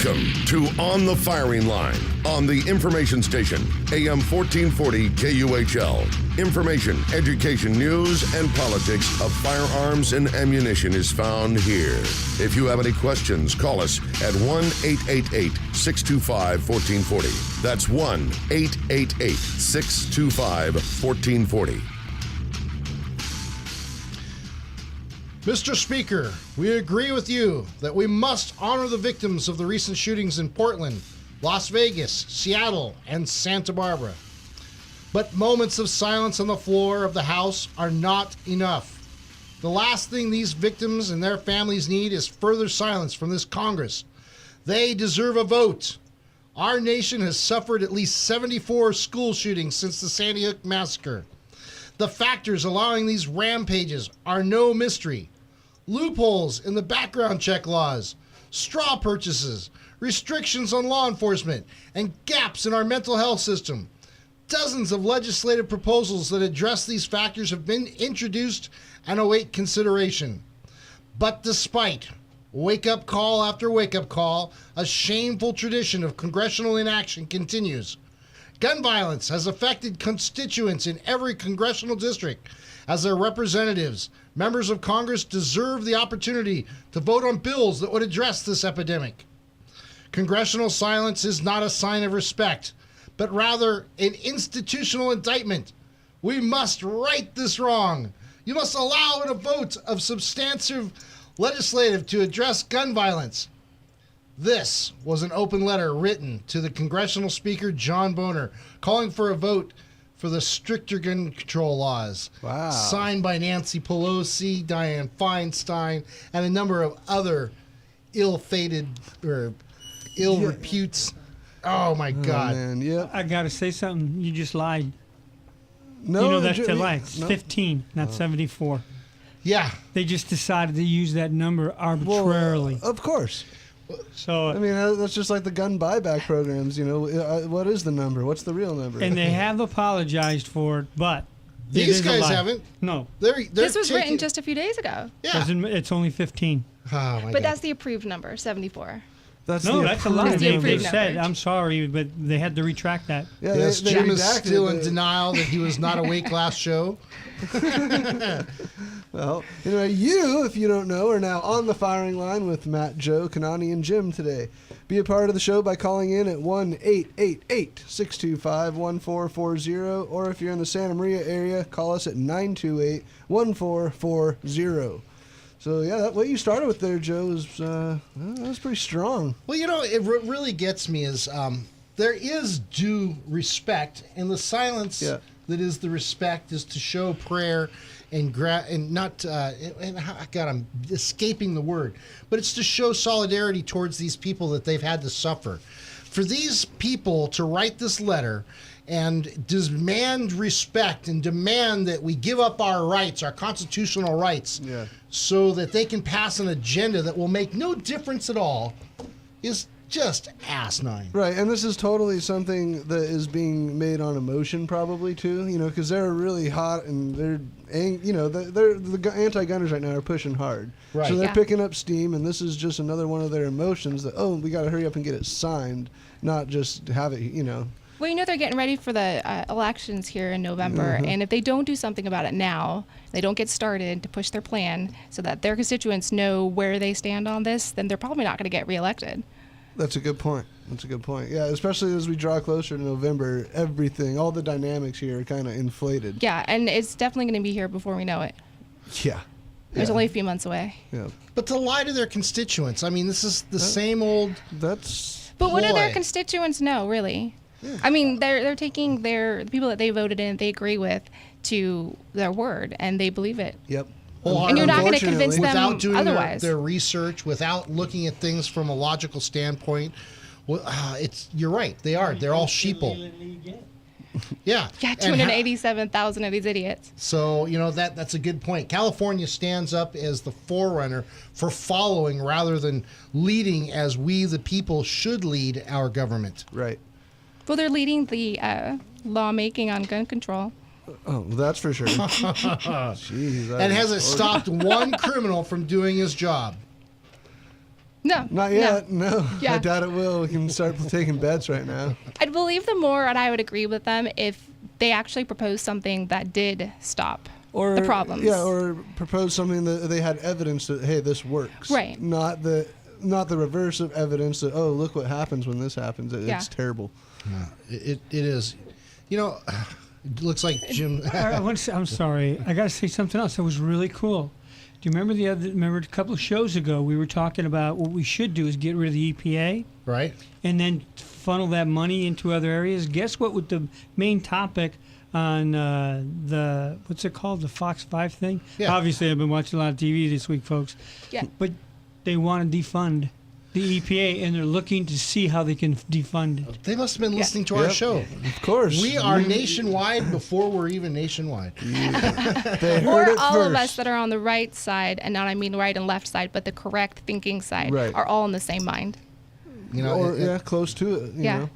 Welcome to On the Firing Line on the information station, AM 1440 KUHL. Information, education, news, and politics of firearms and ammunition is found here. If you have any questions, call us at 1-888-625-1440. That's 1-888-625-1440. Mr. Speaker, we agree with you that we must honor the victims of the recent shootings in Portland, Las Vegas, Seattle, and Santa Barbara. But moments of silence on the floor of the House are not enough. The last thing these victims and their families need is further silence from this Congress. They deserve a vote. Our nation has suffered at least 74 school shootings since the Sandy Hook massacre. The factors allowing these rampages are no mystery. Loopholes in the background check laws, straw purchases, restrictions on law enforcement, and gaps in our mental health system. Dozens of legislative proposals that address these factors have been introduced and await consideration. But despite wake-up call after wake-up call, a shameful tradition of congressional inaction continues. Gun violence has affected constituents in every congressional district. As their representatives, members of Congress deserve the opportunity to vote on bills that would address this epidemic. Congressional silence is not a sign of respect, but rather an institutional indictment. We must right this wrong. You must allow in a vote of substantive legislative to address gun violence. This was an open letter written to the Congressional Speaker, John Boehner, calling for a vote for the stricter gun control laws. Wow. Signed by Nancy Pelosi, Dianne Feinstein, and a number of other ill-fated or ill reputes. Oh, my God. Man, yeah. I got to say something. You just lied. No, You know that's a lie. It's no. 15, not 74. Yeah. They just decided to use that number arbitrarily. Well, of course. So I mean, that's just like the gun buyback programs. You know, what is the number? What's the real number? and they have apologized for it, but it These is a guys lie. haven't. No, They're This was taking, written just a few days ago. Yeah. it's only 15. Oh, my But God. that's the approved number, 74. That's No, the that's a lie. That's the They approved said, number. I'm sorry, but they had to retract that. Yeah, Yes, they Jim is redacted still in the- denial that he was not awake last show. Well, anyway, you, if you don't know, are now on the firing line with Matt, Joe, Kanani, and Jim today. Be a part of the show by calling in at 1-888-625-1440, or if you're in the Santa Maria area, call us at 928-1440. So, yeah, what you started with there, Joe, is that was pretty strong. Well, you know, it really gets me is there is due respect, and the silence Yeah. that is the respect is to show prayer and not God, I'm escaping the word, but it's to show solidarity towards these people that they've had to suffer. For these people to write this letter and demand respect and demand that we give up our rights, our constitutional rights, Yeah. so that they can pass an agenda that will make no difference at all is just asinine. Right, and this is totally something that is being made on emotion, probably too. You know, because they're really hot and they're the anti-gunners right now are pushing hard. Right. So they're Yeah. picking up steam, and this is just another one of their emotions that we got to hurry up and get it signed, not just have it. You know. Well, you know they're getting ready for the elections here in November, and if they don't do something about it now, they don't get started to push their plan so that their constituents know where they stand on this, then they're probably not going to get reelected. That's a good point. Yeah, especially as we draw closer to November, all the dynamics here are kind of inflated. Yeah, and it's definitely going to be here before we know it. Yeah. There's only a few months away. Yeah. But to lie to their constituents, I mean, this is the same old. That's. But what do their Boy. constituents know, really? I mean, they're taking the people that they voted in, they agree with, to their word, and they believe it. Yep. And you're not going to convince them Without doing otherwise. their research, without looking at things from a logical standpoint, well, you're right. They are. They're all sheeple. Yeah. Yeah, And 287,000 of these idiots. So, you know, that's a good point. California stands up as the forerunner for following rather than leading as we, the people, should lead our government. Right. Well, they're leading the lawmaking on gun control. Oh, that's for sure. Jeez, that And is has it horrible. stopped one criminal from doing his job? No. Not yet. No. Yeah. I doubt it will. We can start taking bets right now. I'd believe them more, and I would agree with them if they actually proposed something that did stop the problems. Yeah, or propose something that they had evidence that, hey, this works. Right. Not the reverse of evidence that, oh, look what happens when this happens. It's terrible. It is. You know, it looks like Jim. I'm sorry. I got to say something else that was really cool. Do you remember a couple of shows ago we were talking about what we should do is get rid of the EPA, Right. and then funnel that money into other areas? Guess what? With the main topic on the what's it called, the Fox 5 thing? Yeah. Obviously, I've been watching a lot of TV this week, folks. Yeah. But they want to defund the EPA, and they're looking to see how they can defund it. They must have been listening to our show. Of course. We are nationwide before we're even nationwide. They heard Or it all first. of us that are on the right side, and not I mean right and left side, but the correct thinking side, Right. are all in the same mind. You know, Or, close to it. You Yeah. know.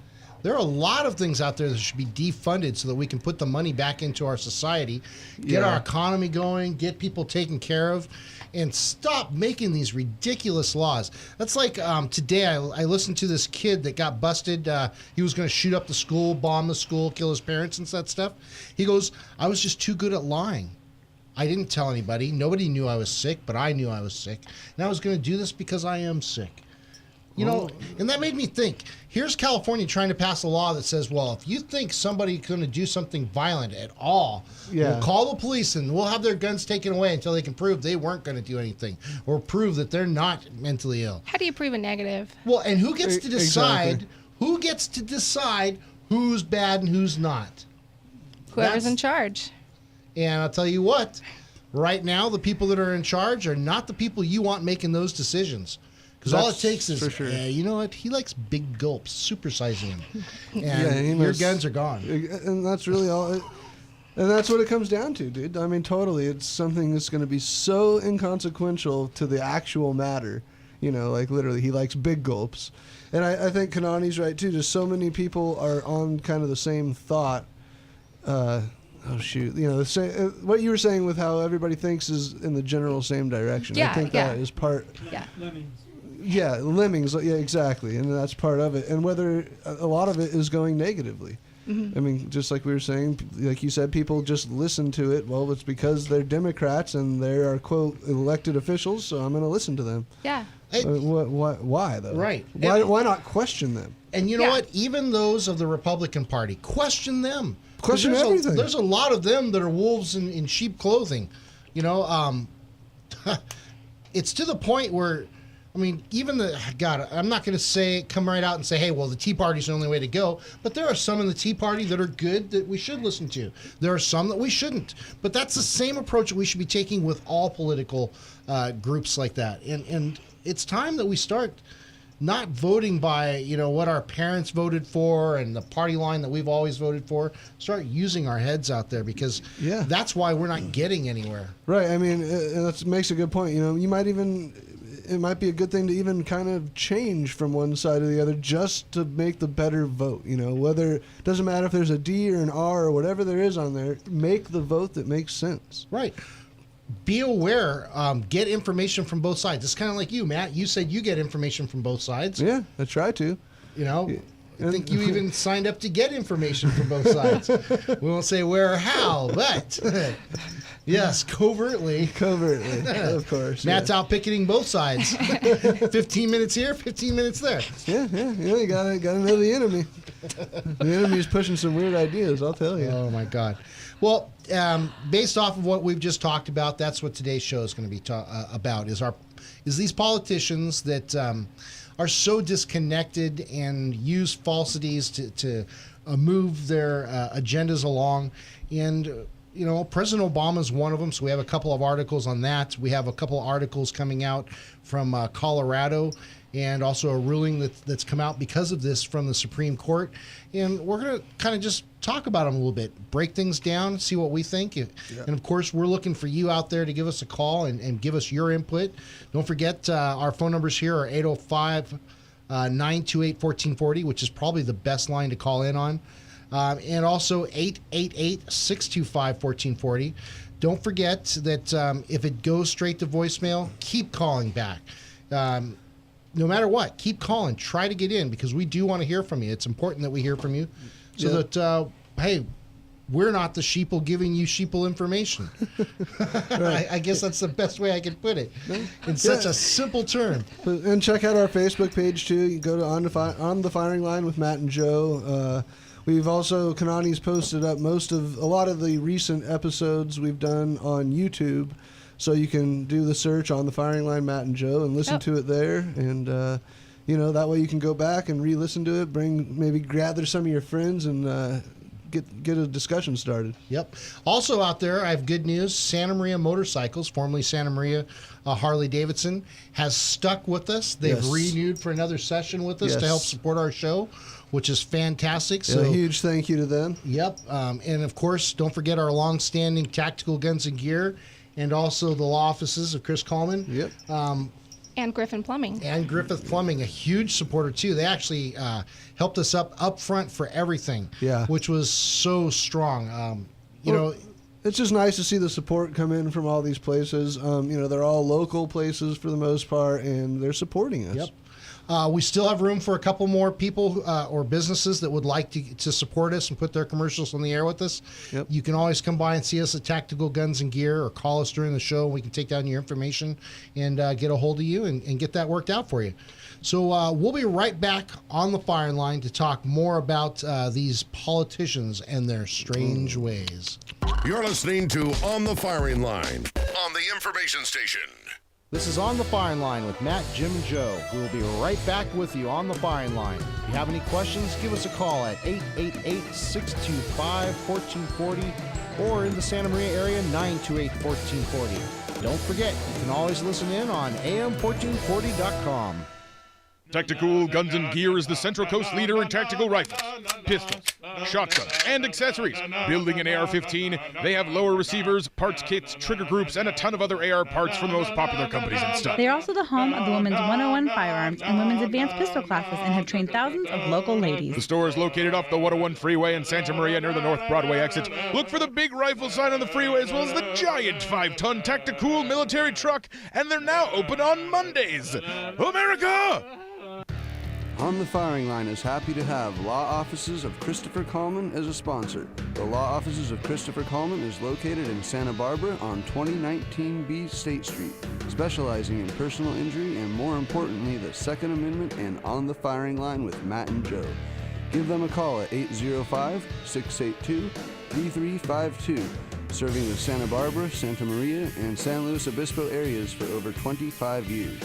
there are a lot of things out there that should be defunded so that we can put the money back into our society, get Yeah. our economy going, get people taken care of, and stop making these ridiculous laws. That's like today I listened to this kid that got busted. He was going to shoot up the school, bomb the school, kill his parents and that stuff. He goes, I was just too good at lying. I didn't tell anybody. Nobody knew I was sick, but I knew I was sick. And I was going to do this because I am sick. You know, and that made me think, here's California trying to pass a law that says, well, if you think somebody's going to do something violent at all, we'll call the police and we'll have their guns taken away until they can prove they weren't going to do anything or prove that they're not mentally ill. How do you prove a negative? Well, and who gets to decide? Exactly. Who gets to decide who's bad and who's not? Whoever's That's- in charge. And I'll tell you what, right now, the people that are in charge are not the people you want making those decisions. Because all it That's takes is, for sure. you know what? He likes big gulps, supersizing him. Yeah, he And your must- guns are gone. And that's really all. And that's what it comes down to, dude. I mean, totally. It's something that's going to be so inconsequential to the actual matter. You know, like literally, he likes big gulps. And I think Kanani's right, too. Just so many people are on kind of the same thought. Oh, shoot. You know, what you were saying with how everybody thinks is in the general same direction. Yeah, I think yeah. that is part. Yeah. Yeah, lemmings. Yeah, exactly, and that's part of it. And whether a lot of it is going negatively. I mean, just like we were saying, like you said, people just listen to it. Well, it's because they're Democrats and they are quote elected officials, so I'm going to listen to them. Yeah. Why though? Right. Why not question them? And you know Yeah. what? Even those of the Republican Party, question them. 'Cause Question there's everything. There's a lot of them that are wolves in sheep clothing. You know, it's to the point where, I mean, even God, I'm not going to come right out and say, hey, well, the Tea Party's the only way to go. But there are some in the Tea Party that are good that we should listen to. There are some that we shouldn't. But that's the same approach that we should be taking with all political groups like that. And it's time that we start not voting by, you know, what our parents voted for and the party line that we've always voted for. Start using our heads out there, because that's why we're not getting anywhere. Right. I mean, and that makes a good point. You know, it might be a good thing to even kind of change from one side to the other just to make the better vote. You know, whether it doesn't matter if there's a D or an R or whatever there is on there, make the vote that makes sense. Right. Be aware. Get information from both sides. It's kind of like you, Matt. You said you get information from both sides. Yeah, I try to. You know, I think you even signed up to get information from both sides. We won't say where or how, but yes, covertly. Covertly, of course. Matt's out picketing both sides. 15 minutes here, 15 minutes there. Yeah. You gotta know the enemy. The enemy's pushing some weird ideas, I'll tell you. Oh my God. Well, based off of what we've just talked about, that's what today's show is going to be about. Is these politicians that are so disconnected and use falsities to move their agendas along. And you know, President Obama is one of them. So we have a couple of articles on that. We have a couple of articles coming out from Colorado, and also a ruling that's come out because of this from the Supreme Court. And we're going to kind of just talk about them a little bit, break things down, see what we think. And of course, we're looking for you out there to give us a call and give us your input. Don't forget, our phone numbers here are 805-928-1440, which is probably the best line to call in on. And also 888-625-1440. Don't forget that if it goes straight to voicemail, keep calling back. no matter what, keep calling. Try to get in because we do want to hear from you. It's important that we hear from you so that, hey, we're not the sheeple giving you sheeple information. I guess that's the best way I can put it in such a simple term. And check out our Facebook page, too. You go to On the Firing Line with Matt and Joe. We've also, Kanani's posted up a lot of the recent episodes we've done on YouTube. So you can do the search On the Firing Line, Matt and Joe, and listen to it there. And, that way you can go back and re-listen to it, maybe gather some of your friends and get a discussion started. Yep. Also out there, I have good news. Santa Maria Motorcycles, formerly Santa Maria Harley Davidson, has stuck with us. They've renewed for another session with us to help support our show, which is fantastic. So a huge thank you to them. Yep. And of course, don't forget our long-standing Tactical Guns and Gear, and also the law offices of Chris Coleman. Yep. And Griffin Plumbing. And Griffith Plumbing, a huge supporter too. They actually helped us up front for everything, which was so strong. It's just nice to see the support come in from all these places. They're all local places for the most part, and they're supporting us. Yep. We still have room for a couple more people or businesses that would like to support us and put their commercials on the air with us. Yep. You can always come by and see us at Tactical Guns and Gear or call us during the show. We can take down your information and get a hold of you and get that worked out for you. So we'll be right back on the firing line to talk more about these politicians and their strange ways. You're listening to On the Firing Line on the Information Station. This is On the Firing Line with Matt, Jim, and Joe. We will be right back with you on the firing line. If you have any questions, give us a call at 888-625-1440 or in the Santa Maria area, 928-1440. Don't forget, you can always listen in on am1440.com. Tactical Guns and Gear is the Central Coast leader in tactical rifles, pistols, shotguns, and accessories. Building an AR-15, they have lower receivers, parts kits, trigger groups, and a ton of other AR parts from the most popular companies and stuff. They are also the home of the Women's 101 Firearms and Women's Advanced Pistol classes and have trained thousands of local ladies. The store is located off the 101 freeway in Santa Maria near the North Broadway exit. Look for the big rifle sign on the freeway as well as the giant 5-ton Tactical military truck, and they're now open on Mondays. America! On the Firing Line is happy to have Law Offices of Christopher Coleman as a sponsor. The Law Offices of Christopher Coleman is located in Santa Barbara on 2019B State Street, specializing in personal injury and, more importantly, the Second Amendment and On the Firing Line with Matt and Joe. Give them a call at 805-682-3352, serving the Santa Barbara, Santa Maria, and San Luis Obispo areas for over 25 years.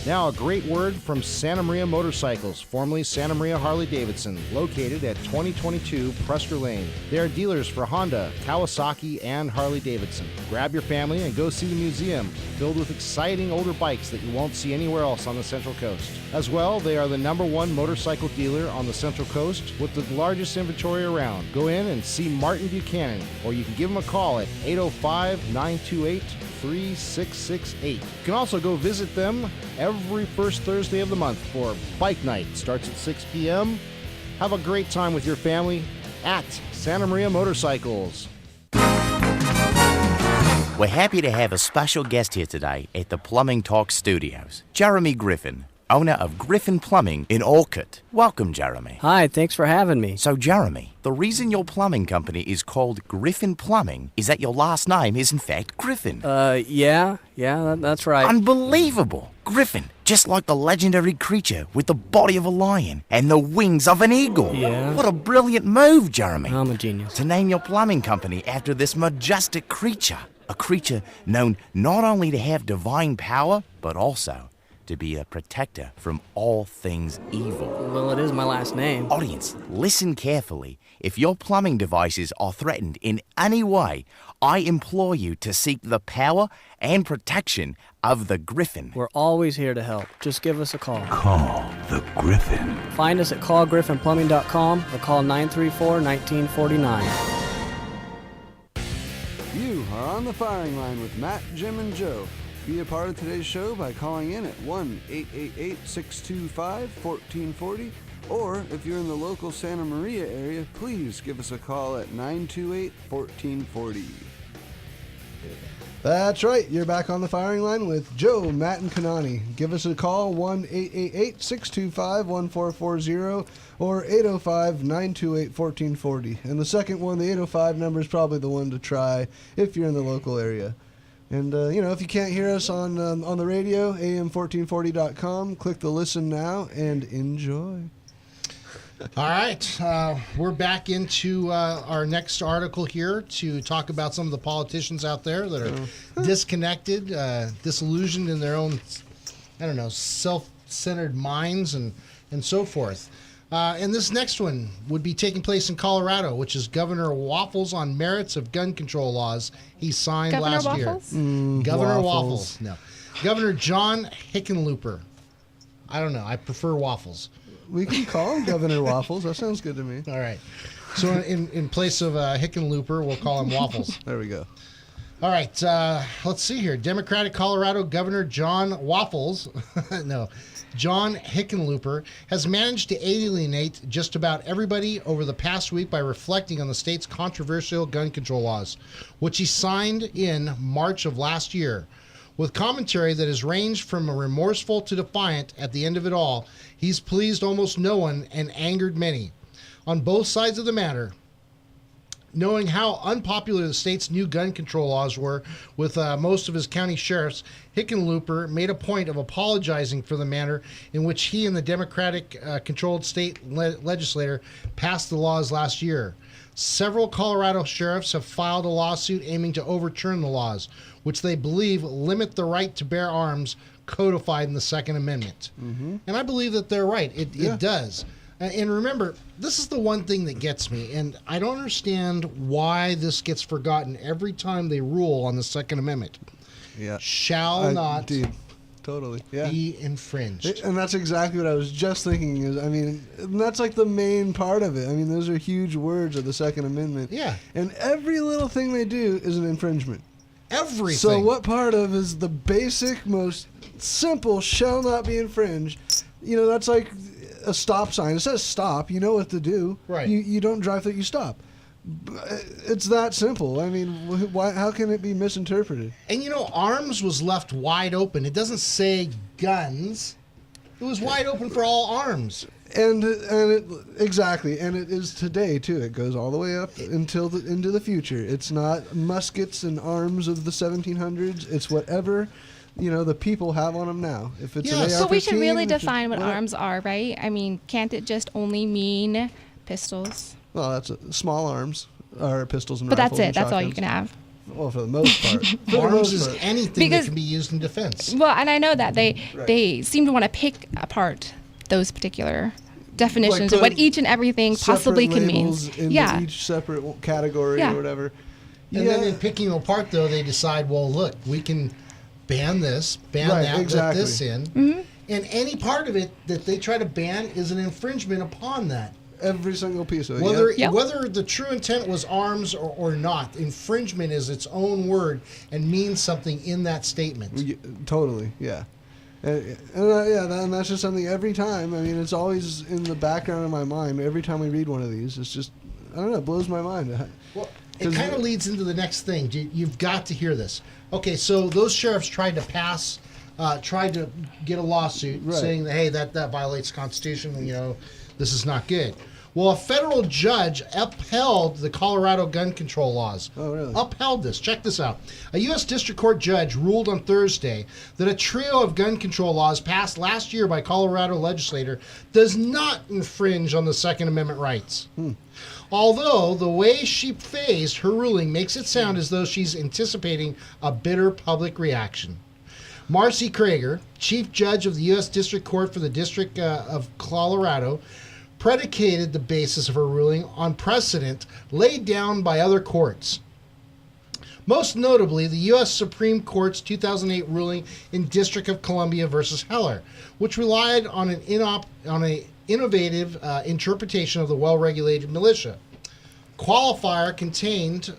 Now a great word from Santa Maria Motorcycles, formerly Santa Maria Harley Davidson, located at 2022 Presker Lane. They are dealers for Honda, Kawasaki, and Harley Davidson. Grab your family and go see the museum, filled with exciting older bikes that you won't see anywhere else on the Central Coast. As well, they are the #1 motorcycle dealer on the Central Coast with the largest inventory around. Go in and see Martin Buchanan, or you can give him a call at 805-928-3668. You can also go visit them every first Thursday of the month for Bike Night. Starts at 6 p.m. Have a great time with your family at Santa Maria Motorcycles. We're happy to have a special guest here today at the Plumbing Talk Studios, Jeremy Griffin, owner of Griffin Plumbing in Orcutt. Welcome, Jeremy. Hi, thanks for having me. So, Jeremy, the reason your plumbing company is called Griffin Plumbing is that your last name is, in fact, Griffin. Yeah, that's right. Unbelievable! Griffin, just like the legendary creature with the body of a lion and the wings of an eagle. Yeah. What a brilliant move, Jeremy. I'm a genius. To name your plumbing company after this majestic creature. A creature known not only to have divine power, but also to be a protector from all things evil. Well, it is my last name. Audience, listen carefully. If your plumbing devices are threatened in any way, I implore you to seek the power and protection of the Griffin. We're always here to help. Just give us a call. Call the Griffin. Find us at callgriffinplumbing.com or call 934-1949. You are on the firing line with Matt, Jim, and Joe. Be a part of today's show by calling in at 1-888-625-1440, or if you're in the local Santa Maria area, please give us a call at 928-1440. That's right. You're back on the firing line with Joe, Matt, and Kanani. Give us a call, 1-888-625-1440 or 805-928-1440. And the second one, the 805 number, is probably the one to try if you're in the local area. And, if you can't hear us on the radio, am1440.com, click the listen now and enjoy. All right, we're back into our next article here to talk about some of the politicians out there that are disconnected, disillusioned in their own, self-centered minds and so forth. And this next one would be taking place in Colorado, which is Governor Waffles on merits of gun control laws he signed Governor last Waffles? year. Governor Waffles. No. Governor John Hickenlooper. I don't know. I prefer Waffles. We can call him Governor Waffles. That sounds good to me. All right. So in place of Hickenlooper, we'll call him Waffles. There we go. All right. Let's see here. Democratic Colorado Governor John Waffles, John Hickenlooper, has managed to alienate just about everybody over the past week by reflecting on the state's controversial gun control laws, which he signed in March of last year. With commentary that has ranged from remorseful to defiant at the end of it all, he's pleased almost no one and angered many. On both sides of the matter, knowing how unpopular the state's new gun control laws were with most of his county sheriffs, Hickenlooper made a point of apologizing for the manner in which he and the Democratic-controlled state legislature passed the laws last year. Several Colorado sheriffs have filed a lawsuit aiming to overturn the laws, which they believe limit the right to bear arms codified in the Second Amendment. Mm-hmm. And I believe that they're right. It does. And remember, this is the one thing that gets me, and I don't understand why this gets forgotten every time they rule on the Second Amendment. Yeah. Shall not totally be infringed. And that's exactly what I was just thinking. And that's like the main part of it. I mean, those are huge words of the Second Amendment. Yeah. And every little thing they do is an infringement. Everything. So what part of is the basic, most simple, shall not be infringed? That's like a stop sign. It says stop. You know what to do. Right. You don't drive through, you stop. It's that simple. I mean, how can it be misinterpreted? And arms was left wide open. It doesn't say guns. It was wide open for all arms. And it exactly, and it is today too. It goes all the way up into the future. It's not muskets and arms of the 1700s. It's whatever the people have on them now. If it's an AR-15, so we should really define what arms are, right? I mean, can't it just only mean pistols? Well, that's small arms or pistols and but rifles. But that's it. And that's all you shotguns. can have. Well, for the most part. Arms is anything that can be used in defense. Well, and I know that they seem to want to pick apart those particular definitions of what each and everything possibly can mean. Yeah. Each separate category or whatever. And then in picking them apart, though, they decide, well, look, we can ban this, ban that, let this in. Mm-hmm. And any part of it that they try to ban is an infringement upon that. Every single piece of it. Whether the true intent was arms or not, infringement is its own word and means something in that statement. Totally, yeah. And that's just something every time. I mean, it's always in the background of my mind. Every time we read one of these, it's just, I don't know, it blows my mind. Well, it kind of leads into the next thing. You've got to hear this. Okay, so those sheriffs tried to get a lawsuit saying that, hey, that violates the Constitution, this is not good. Well, a federal judge upheld the Colorado gun control laws. Oh, really? Upheld this. Check this out. A U.S. District Court judge ruled on Thursday that a trio of gun control laws passed last year by Colorado legislator does not infringe on the Second Amendment rights. Although the way she phrased her ruling makes it sound as though she's anticipating a bitter public reaction. Marcy Krager, Chief Judge of the U.S. District Court for the District of Colorado, predicated the basis of her ruling on precedent laid down by other courts. Most notably, the U.S. Supreme Court's 2008 ruling in District of Columbia versus Heller, which relied on an innovative interpretation of the well-regulated militia. Qualifier contained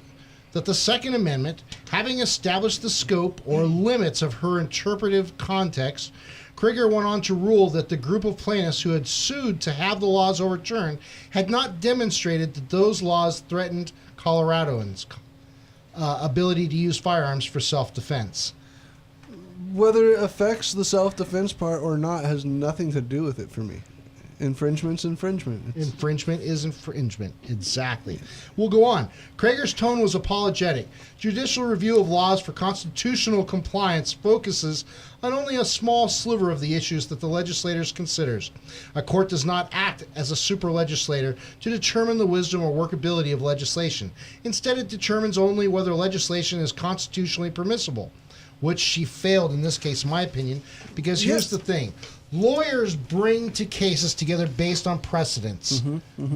that the Second Amendment, having established the scope or limits of her interpretive context, Krieger went on to rule that the group of plaintiffs who had sued to have the laws overturned had not demonstrated that those laws threatened Coloradoans. ability to use firearms for self-defense. Whether it affects the self-defense part or not has nothing to do with it for me. Infringement's infringement. Infringement is infringement. Exactly. We'll go on. Krager's tone was apologetic. Judicial review of laws for constitutional compliance focuses on only a small sliver of the issues that the legislators considers. A court does not act as a super legislator to determine the wisdom or workability of legislation. Instead, it determines only whether legislation is constitutionally permissible, which she failed in this case, in my opinion, because here's the thing. Lawyers bring to cases together based on precedents.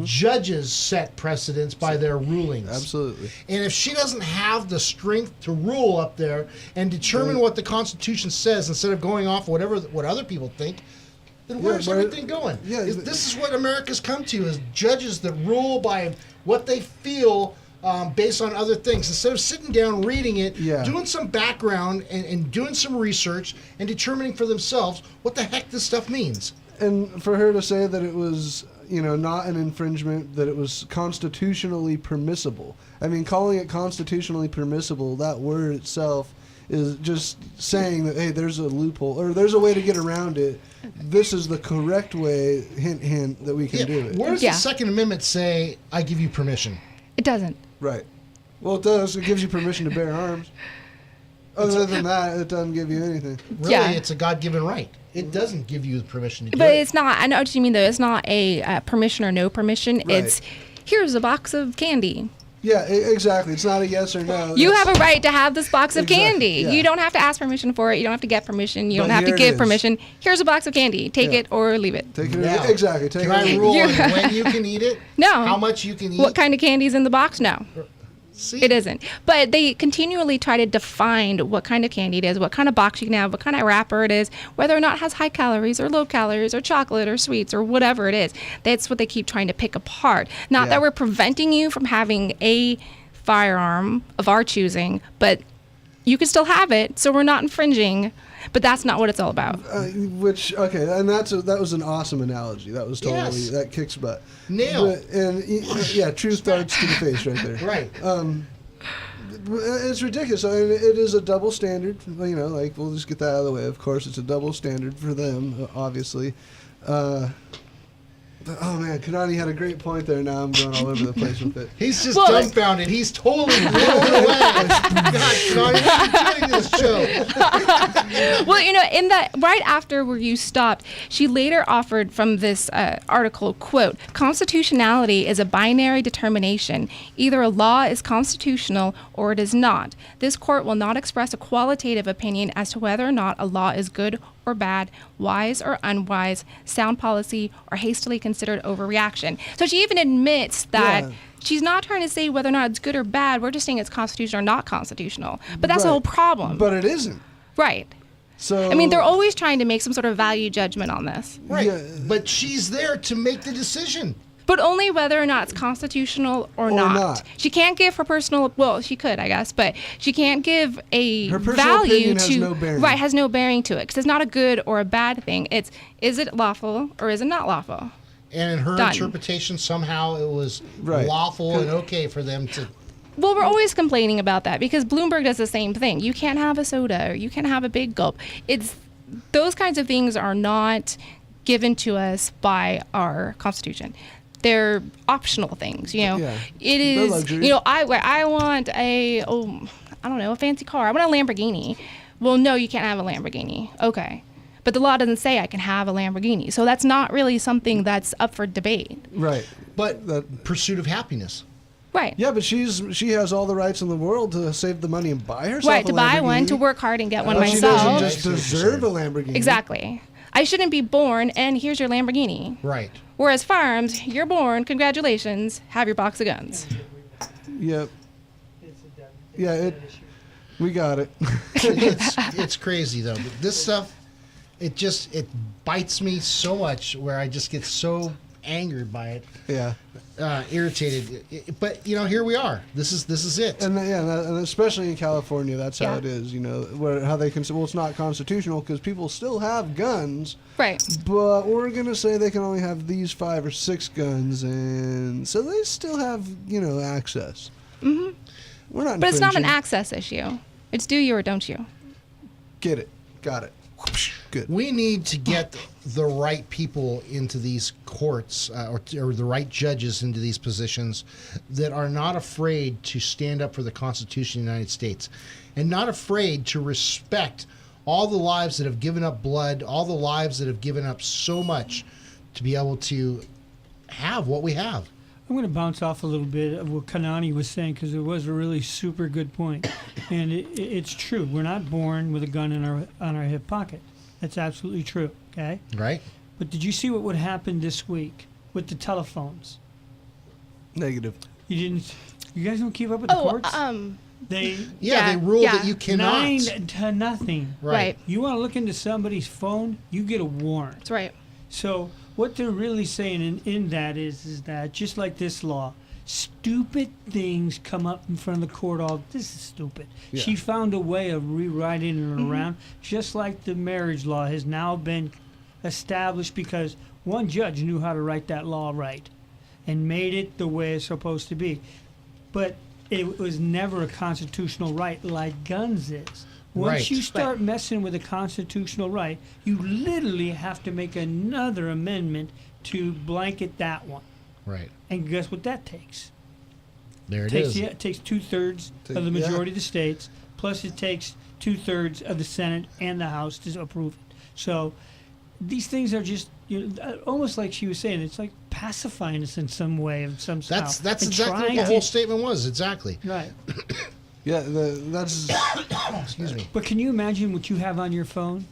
Judges set precedents by their rulings. Absolutely. And if she doesn't have the strength to rule up there and determine what the Constitution says instead of going off what other people think, then where's everything going? This is what America's come to, is judges that rule by what they feel based on other things, instead of sitting down, reading it, doing some background and doing some research and determining for themselves what the heck this stuff means. And for her to say that it was, not an infringement, that it was constitutionally permissible. I mean, calling it constitutionally permissible, that word itself is just saying that, hey, there's a loophole, or there's a way to get around it. This is the correct way, hint, hint, that we can do it. Where does the Second Amendment say, I give you permission? It doesn't. Right. Well, it does. It gives you permission to bear arms. Other than that, it doesn't give you anything. Really, it's a God-given right. It doesn't give you the permission to do it. But it's not, I know what you mean, though. It's not a permission or no permission. Right. It's, here's a box of candy. Yeah, exactly. It's not a yes or no. You have a right to have this box of candy. Yeah. You don't have to ask permission for it. You don't have to get permission. You But don't have to here it give is. permission. Here's a box of candy. Take it or leave it. Take it. Now, Exactly. Take can it. I rule on when you can eat it? No. How much you can eat? What kind of candy is in the box? No. See? It isn't. But they continually try to define what kind of candy it is, what kind of box you can have, what kind of wrapper it is, whether or not it has high calories or low calories or chocolate or sweets or whatever it is. That's what they keep trying to pick apart. Not that we're preventing you from having a firearm of our choosing, but you can still have it, so we're not infringing. But that's not what it's all about. And that was an awesome analogy. That was totally that kicks butt. Nailed. Truth darts to the face right there. Right. It's ridiculous. I mean, it is a double standard. We'll just get that out of the way. Of course, it's a double standard for them, obviously. Oh man, Kanani had a great point there. Now I'm going all over the place with it. He's just dumbfounded. He's totally blown away. God, Kanani, what are you doing this show? Well, in that right after where you stopped, she later offered from this article, quote, "Constitutionality is a binary determination. Either a law is constitutional or it is not. This court will not express a qualitative opinion as to whether or not a law is good or bad, wise or unwise, sound policy, or hastily considered overreaction." So she even admits that she's not trying to say whether or not it's good or bad. We're just saying it's constitutional or not constitutional. But that's the whole problem. But it isn't. Right. So I mean, they're always trying to make some sort of value judgment on this. Right. But she's there to make the decision. But only whether or not it's constitutional or not. She can't give her personal, well, she could, I guess, but she can't give a her personal value opinion to, has no bearing. right, has no bearing to it. Because it's not a good or a bad thing. It's, is it lawful or is it not lawful? And in her interpretation, somehow it was lawful and okay for them to... Well, we're always complaining about that because Bloomberg does the same thing. You can't have a soda or you can't have a big gulp. It's, those kinds of things are not given to us by our Constitution. They're optional things, It is, I want a fancy car. I want a Lamborghini. Well, no, you can't have a Lamborghini. Okay. But the law doesn't say I can have a Lamborghini. So that's not really something that's up for debate. Right. But the pursuit of happiness. Right. Yeah, but she has all the rights in the world to save the money and buy herself right, a to buy Lamborghini. one, to work hard and get one myself. She doesn't just deserve a Lamborghini. Exactly. I shouldn't be born, and here's your Lamborghini. Right. Whereas firearms, you're born, congratulations, have your box of guns. Yep. Yeah, we got it. it's crazy, though. This stuff, it bites me so much where I just get so angered by it. Yeah. Irritated. But, here we are. This is it. And especially in California, that's how it is, how they can say, well, it's not constitutional because people still have guns. Right. But we're going to say they can only have these 5 or 6 guns, and so they still have, access. Mm-hmm. We're not. But it's not an infringing. access issue. It's do you or don't you. Get it. Got it. Good. We need to get the right people into these courts, or the right judges into these positions that are not afraid to stand up for the Constitution of the United States and not afraid to respect all the lives that have given up blood, all the lives that have given up so much to be able to have what we have. I'm going to bounce off a little bit of what Kanani was saying because it was a really super good point, and it's true. We're not born with a gun in our hip pocket. That's absolutely true. Okay. Right. But did you see what would happen this week with the telephones? Negative. You didn't. You guys don't keep up with the courts. They they rule that you cannot. 9-0. Right. You want to look into somebody's phone, you get a warrant. That's right. So what they're really saying in that is that just like this law, stupid things come up in front of the court all. This is stupid. Yeah. She found a way of rewriting it around, just like the marriage law has now been established because one judge knew how to write that law right and made it the way it's supposed to be. But it was never a constitutional right like guns is. Once Right. you start messing with a constitutional right, you literally have to make another amendment to blanket that one. Right. And guess what that takes? There it is. It takes 2/3 of the majority of the states, plus it takes 2/3 of the Senate and the House to approve it. So these things are just almost like she was saying. It's like pacifying us in some way, of some style. That's and exactly what trying the to- whole statement was. Exactly. Right. Yeah, that's. Excuse me. But can you imagine what you have on your phone?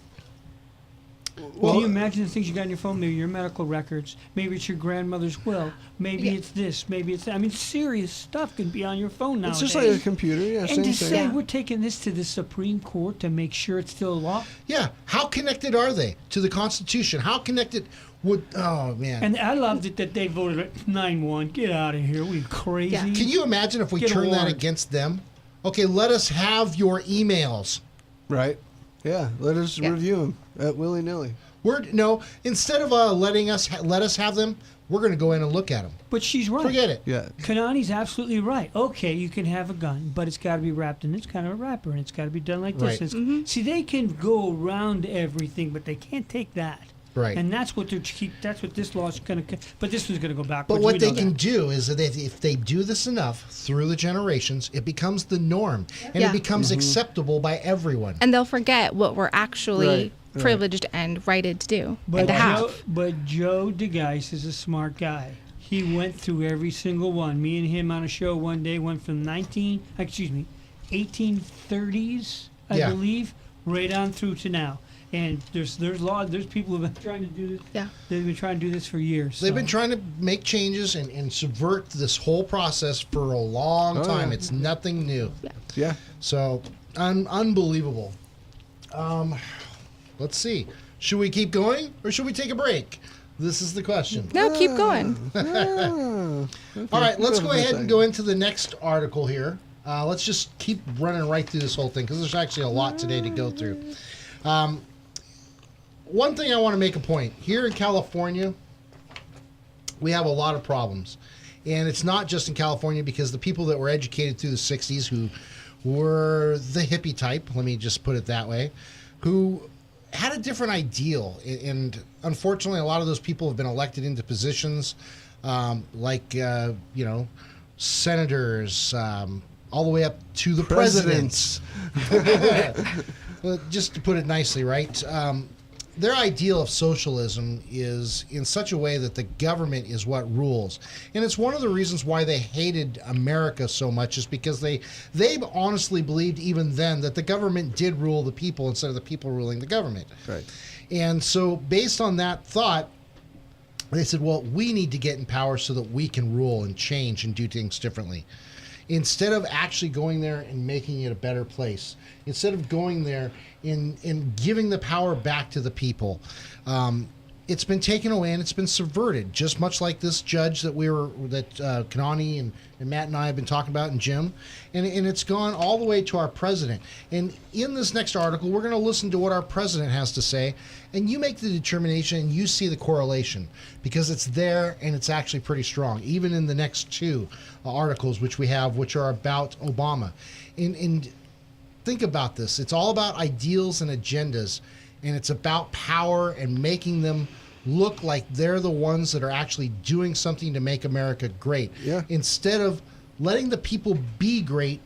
Well, Can you imagine the things you got on your phone? Maybe your medical records. Maybe it's your grandmother's will. Maybe it's this. Maybe it's that. I mean, serious stuff can be on your phone now. it's just like a computer. Yeah, And same to thing. say we're taking this to the Supreme Court to make sure it's still law. Yeah. How connected are they to the Constitution? How connected would? Oh man. And I loved it that they voted at 9-1. Get out of here. We crazy. Yeah. Can you imagine if we Get a turn that warrant. against them? Okay, let us have your emails. Right. Yeah. Let us Yeah. review them at willy nilly. Instead of letting us let us have them, we're going to go in and look at them. But she's right. Forget it. Yeah. Kanani's absolutely right. Okay, you can have a gun, but it's got to be wrapped in this kind of a wrapper, and it's got to be done like this. Right. It's- See, they can go around everything, but they can't take that. Right. And that's what That's what this law is going to. But this one's going to go backwards. But what We they know can that. do is that if they do this enough through the generations, it becomes the norm, and Yeah. it becomes acceptable by everyone. And they'll forget what we're actually Right. privileged and righted to do But and to have. Joe DeGeis is a smart guy. He went through every single one. Me and him on a show one day went from 1830s, I Yeah. believe, right on through to now. And there's people who've been trying to do this. Yeah. They've been trying to do this for years. They've so. been trying to make changes and subvert this whole process for a long Oh, time. yeah. It's nothing new. Yeah. So, unbelievable. Let's see. Should we keep going or should we take a break? This is the question. No, keep going. Ah, All right, let's go for a ahead and second. go into the next article here. Let's just keep running right through this whole thing because there's actually a lot today to go through. One thing I want to make a point. Here in California, we have a lot of problems. And it's not just in California because the people that were educated through the 60s who were the hippie type, let me just put it that way, who had a different ideal. And unfortunately, a lot of those people have been elected into positions like, senators, all the way up to the presidents. Well, just to put it nicely, right? Their ideal of socialism is in such a way that the government is what rules. And it's one of the reasons why they hated America so much is because they honestly believed even then that the government did rule the people instead of the people ruling the government. Right. And so based on that thought, they said, well, we need to get in power so that we can rule and change and do things differently. Instead of actually going there and making it a better place, instead of going there in giving the power back to the people, it's been taken away and it's been subverted, just much like this judge that Kanani and Matt and I have been talking about, and Jim, and it's gone all the way to our president. And in this next article, we're going to listen to what our president has to say, and you make the determination and you see the correlation, because it's there and it's actually pretty strong, even in the next two articles which we have, which are about Obama. And think about this. It's all about ideals and agendas, and it's about power and making them look like they're the ones that are actually doing something to make America great. Yeah. Instead of letting the people be great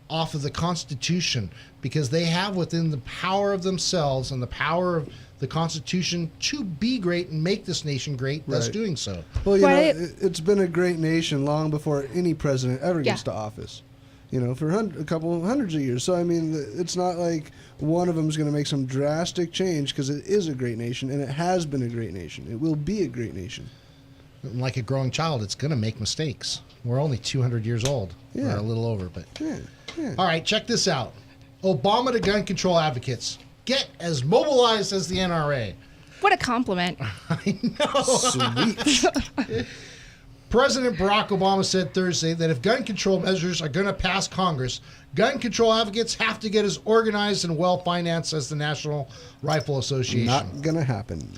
off of the Constitution, because they have within the power of themselves and the power of the Constitution to be great and make this nation great. That's Right. doing so. Well, you Right. know, it's been a great nation long before any president ever gets Yeah. to office. You know, for a couple hundreds of years. So I mean, it's not like one of them is going to make some drastic change, because it is a great nation and it has been a great nation. It will be a great nation. Like a growing child, it's going to make mistakes. We're only 200 years old. Yeah. Or a little over, but. Yeah. All right, check this out. Obama to gun control advocates. Get as mobilized as the NRA. What a compliment. I know. Sweet. President Barack Obama said Thursday that if gun control measures are going to pass Congress, gun control advocates have to get as organized and well-financed as the National Rifle Association. Not going to happen.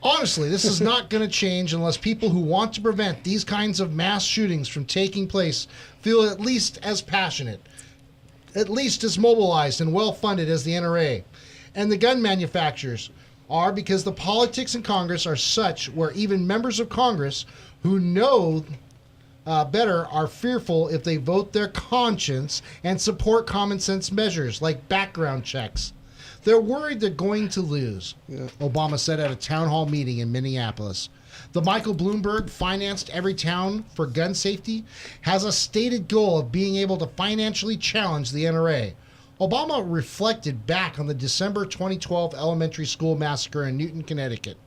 Honestly, this is not going to change unless people who want to prevent these kinds of mass shootings from taking place feel at least as passionate, at least as mobilized and well-funded as the NRA and the gun manufacturers are, because the politics in Congress are such where even members of Congress who know better are fearful if they vote their conscience and support common sense measures like background checks. They're worried they're going to lose, Obama said at a town hall meeting in Minneapolis. The Michael Bloomberg financed Every Town for Gun Safety has a stated goal of being able to financially challenge the NRA. Obama reflected back on the December 2012 elementary school massacre in Newton, Connecticut,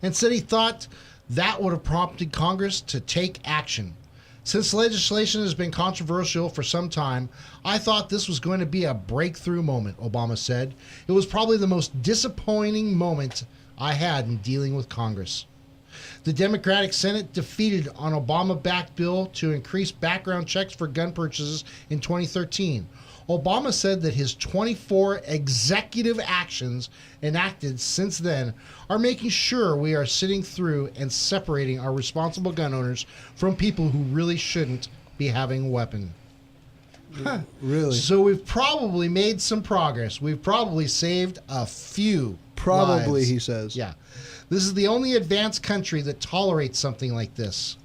and said he thought that would have prompted Congress to take action. Since legislation has been controversial for some time, I thought this was going to be a breakthrough moment, Obama said. It was probably the most disappointing moment I had in dealing with Congress. The Democratic Senate defeated an Obama-backed bill to increase background checks for gun purchases in 2013. Obama said that his 24 executive actions enacted since then are making sure we are sitting through and separating our responsible gun owners from people who really shouldn't be having a weapon. Really? So we've probably made some progress. We've probably saved a few Probably, lives. he says. Yeah. This is the only advanced country that tolerates something like this.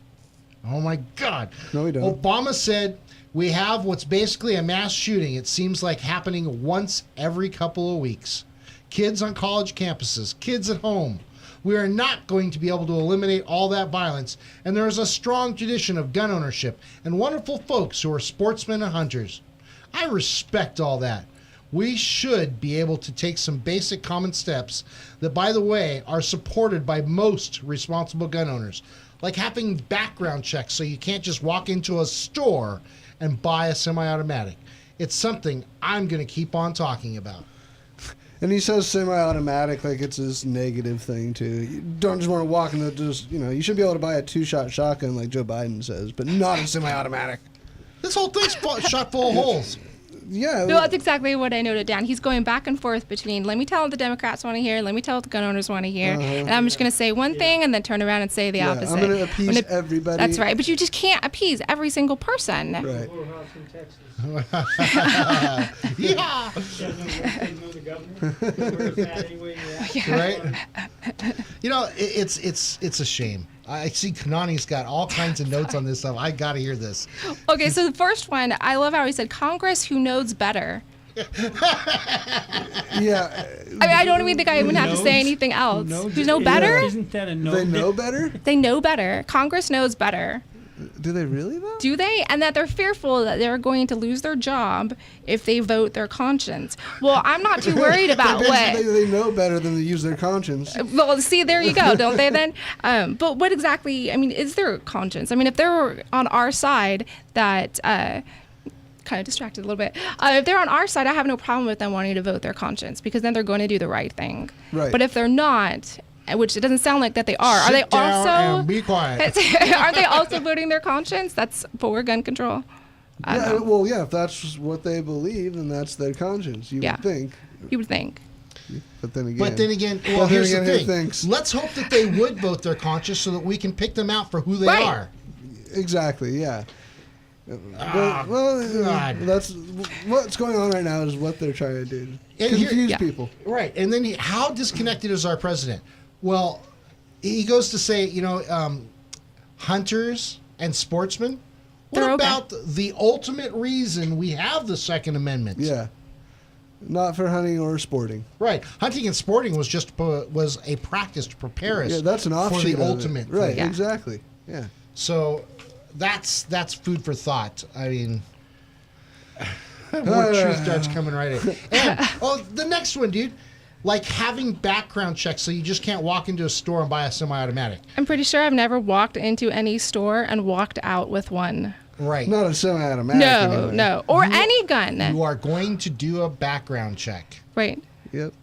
Oh my God. No, we don't. Obama said we have what's basically a mass shooting. It seems like happening once every couple of weeks. Kids on college campuses, kids at home. We are not going to be able to eliminate all that violence, and there is a strong tradition of gun ownership and wonderful folks who are sportsmen and hunters. I respect all that. We should be able to take some basic common steps that, by the way, are supported by most responsible gun owners, like having background checks so you can't just walk into a store and buy a semi-automatic. It's something I'm going to keep on talking about. And he says semi-automatic like it's this negative thing too. You don't just want to walk into you should be able to buy a 2-shot shotgun like Joe Biden says, but not a semi-automatic. This whole thing's shot full of holes. Yeah. No, that's exactly what I noted down. He's going back and forth between let me tell what the Democrats want to hear, let me tell what the gun owners want to hear, and I'm just going to say one thing and then turn around and say the opposite. I'm going to appease everybody. That's right, but you just can't appease every single person. Right. Yeah. Right? You know, it's a shame. I see Kanani's got all kinds of notes on this stuff. I got to hear this. Okay, so the first one, I love how he said, Congress who knows better. Yeah. I mean, I don't even think I even have to say anything else. Who know better? Isn't that a no? They know better? They know better. Congress knows better. Do they really, though? Do they? And that they're fearful that they're going to lose their job if they vote their conscience. Well, I'm not too worried about what... They know better than to use their conscience. Well, see, there you go, don't they then? But what exactly, I mean, is their conscience? I mean, if they're on our side, that... kind of distracted a little bit. If they're on our side, I have no problem with them wanting to vote their conscience because then they're going to do the right thing. Right. But if they're not, which it doesn't sound like that they are. Are Sit they down also? and be quiet. Aren't they also voting their conscience? That's for gun control. Yeah, well, yeah, if that's what they believe, then that's their conscience. You would think. You would think. But then again. Well, here's the thing. Let's hope that they would vote their conscience so that we can pick them out for who they are. Exactly. Yeah. God. That's what's going on right now is what they're trying to do. Confuse people. Right. And then how disconnected is our president? Well, he goes to say, hunters and sportsmen. What about the ultimate reason we have the Second Amendment? Yeah. Not for hunting or sporting. Right. Hunting and sporting was a practice to prepare us that's an offshoot for the of ultimate. It. Right, exactly. Yeah. So that's food for thought. I mean, more truth starts coming right in. And, the next one, dude. Like having background checks so you just can't walk into a store and buy a semi-automatic. I'm pretty sure I've never walked into any store and walked out with one. Right. Not a semi-automatic. No. Or any gun. You are going to do a background check. Right. Yep.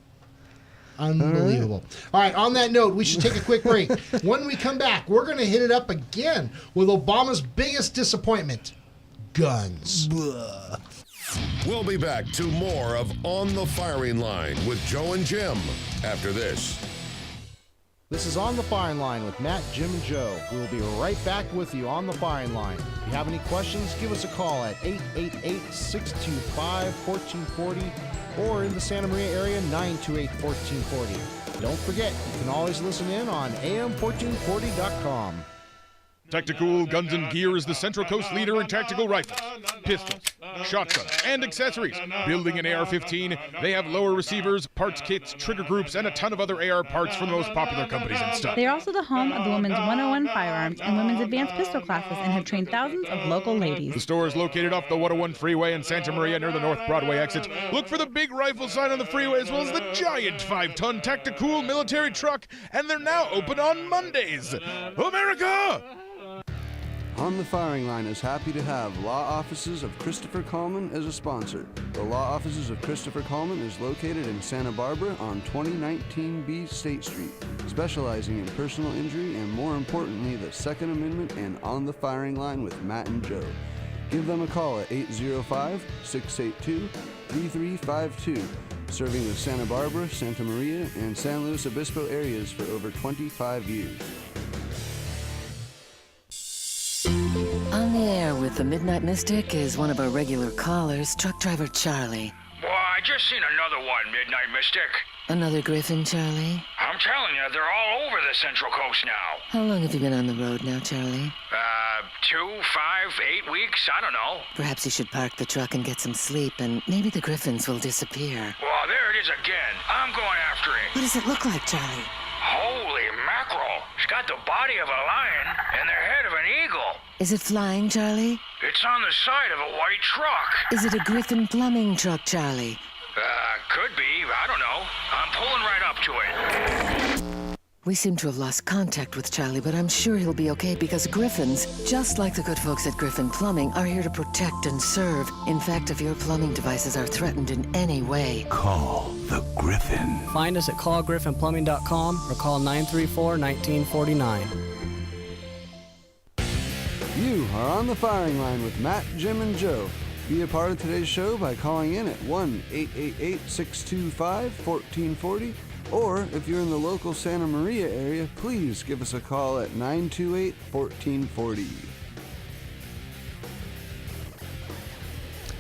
Unbelievable. All right, on that note, we should take a quick break. When we come back, we're going to hit it up again with Obama's biggest disappointment, guns. Blah. We'll be back to more of On the Firing Line with Joe and Jim after this. This is On the Firing Line with Matt, Jim, and Joe. We will be right back with you on the firing line. If you have any questions, give us a call at 888-625-1440 or in the Santa Maria area, 928-1440. Don't forget, you can always listen in on am1440.com. Tactical Guns and Gear is the Central Coast leader in tactical rifles, pistols, shotguns, and accessories. Building an AR-15, they have lower receivers, parts kits, trigger groups, and a ton of other AR parts from the most popular companies and stuff. They are also the home of the Women's 101 Firearms and Women's Advanced Pistol classes and have trained thousands of local ladies. The store is located off the 101 freeway in Santa Maria near the North Broadway exit. Look for the big rifle sign on the freeway as well as the giant 5-ton Tactical military truck, and they're now open on Mondays. America! On the Firing Line is happy to have Law Offices of Christopher Coleman as a sponsor. The Law Offices of Christopher Coleman is located in Santa Barbara on 2019B State Street, specializing in personal injury and, more importantly, the Second Amendment and On the Firing Line with Matt and Joe. Give them a call at 805-682-3352, serving the Santa Barbara, Santa Maria, and San Luis Obispo areas for over 25 years. On the air with the Midnight Mystic is one of our regular callers, truck driver Charlie. Well, I just seen another one, Midnight Mystic. Another Griffin, Charlie? I'm telling you, they're all over the Central Coast now. How long have you been on the road now, Charlie? 2, 5, 8 weeks, I don't know. Perhaps you should park the truck and get some sleep, and maybe the Griffins will disappear. Well, there it is again. I'm going after it. What does it look like, Charlie? Holy mackerel. It's got the body of a lion and the head of an eagle. Is it flying, Charlie? It's on the side of a white truck. Is it a Griffin plumbing truck, Charlie? Could be. I don't know. I'm pulling right up to it. We seem to have lost contact with Charlie, but I'm sure he'll be okay because Griffins, just like the good folks at Griffin Plumbing, are here to protect and serve. In fact, if your plumbing devices are threatened in any way, call the Griffin. Find us at callgriffinplumbing.com or call 934-1949. You are on the Firing Line with Matt, Jim, and Joe. Be a part of today's show by calling in at 1-888-625-1440, or if you're in the local Santa Maria area, please give us a call at 928-1440.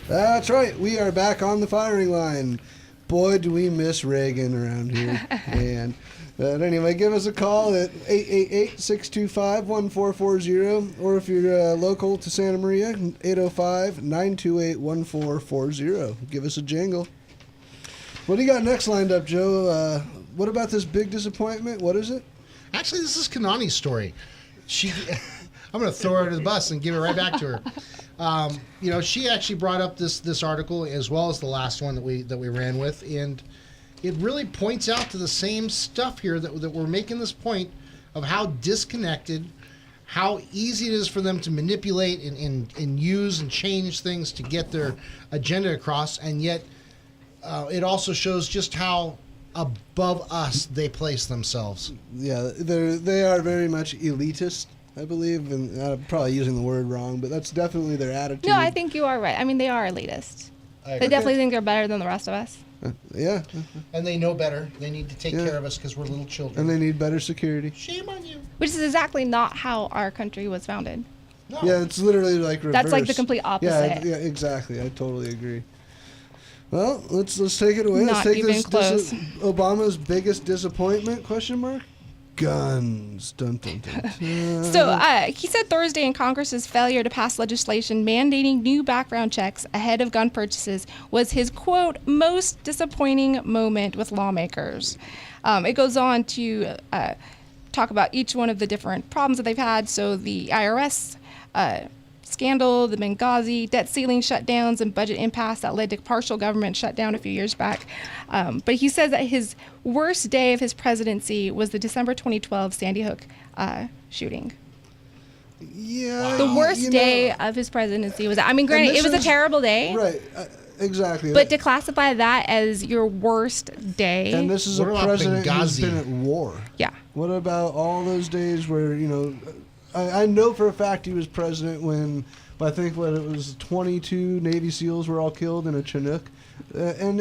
That's right, we are back on the Firing Line. Boy, do we miss Reagan around here. And anyway, give us a call at 888-625-1440, or if you're local to Santa Maria, 805-928-1440. Give us a jingle. What do you got next lined up, Joe? What about this big disappointment? What is it? Actually, this is Kanani's story. I'm going to throw her to the bus and give it right back to her. She actually brought up this article as well as the last one that we ran with, and it really points out to the same stuff here that we're making this point of how disconnected, how easy it is for them to manipulate and use and change things to get their agenda across, and yet it also shows just how above us they place themselves. Yeah, they are very much elitist, I believe, and I'm probably using the word wrong, but that's definitely their attitude. No, I think you are right. I mean, they are elitist. They definitely think they're better than the rest of us. Yeah. And they know better. They need to take care of us because we're little children. And they need better security. Shame on you. Which is exactly not how our country was founded. No. Yeah, it's literally like reverse. That's like the complete opposite. Yeah, exactly. I totally agree. Well, let's take it away. Not Let's take even this close. Obama's biggest disappointment? Question mark. Guns. Dun, dun, dun. So he said Thursday in Congress's failure to pass legislation mandating new background checks ahead of gun purchases was his, quote, most disappointing moment with lawmakers. It goes on to talk about each one of the different problems that they've had. So the IRS scandal, the Benghazi debt ceiling shutdowns, and budget impasse that led to partial government shutdown a few years back. But he says that his worst day of his presidency was the December 2012 Sandy Hook shooting. Yeah. The worst day of his presidency was, I mean, granted, it was a terrible day. Right. Exactly. But to classify that as your worst day. And this is a president who's been at war. Yeah. What about all those days where, I know for a fact he was president when, I think what it was, 22 Navy SEALs were all killed in a Chinook. And,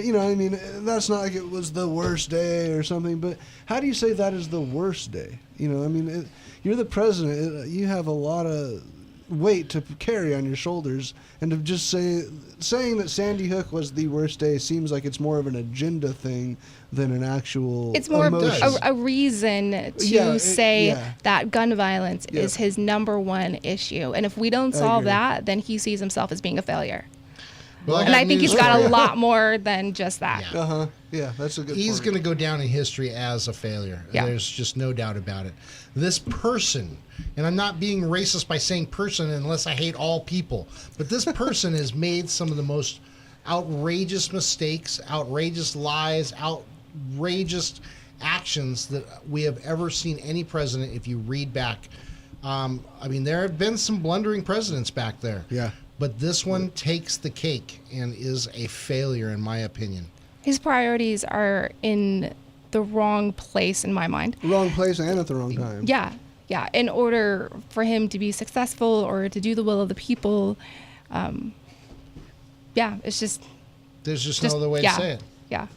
that's not like it was the worst day or something, but how do you say that is the worst day? You're the president. You have a lot of weight to carry on your shoulders, and to just saying that Sandy Hook was the worst day seems like it's more of an agenda thing than an actual It's more emotion. a reason to say that gun violence is his number one issue. And if we don't solve that, then he sees himself as being a failure. Well, and I think he's got a lot more than just that. Uh-huh. Yeah, that's a good He's point. going to go down in history as a failure. Yeah. There's just no doubt about it. This person, and I'm not being racist by saying person unless I hate all people, but this person has made some of the most outrageous mistakes, outrageous lies, outrageous actions that we have ever seen any president if you read back. There have been some blundering presidents back there. Yeah. But this one takes the cake and is a failure, in my opinion. His priorities are in the wrong place, in my mind. Wrong place and at the wrong time. Yeah. In order for him to be successful or to do the will of the people, it's just... There's just no other way to say it. Yeah.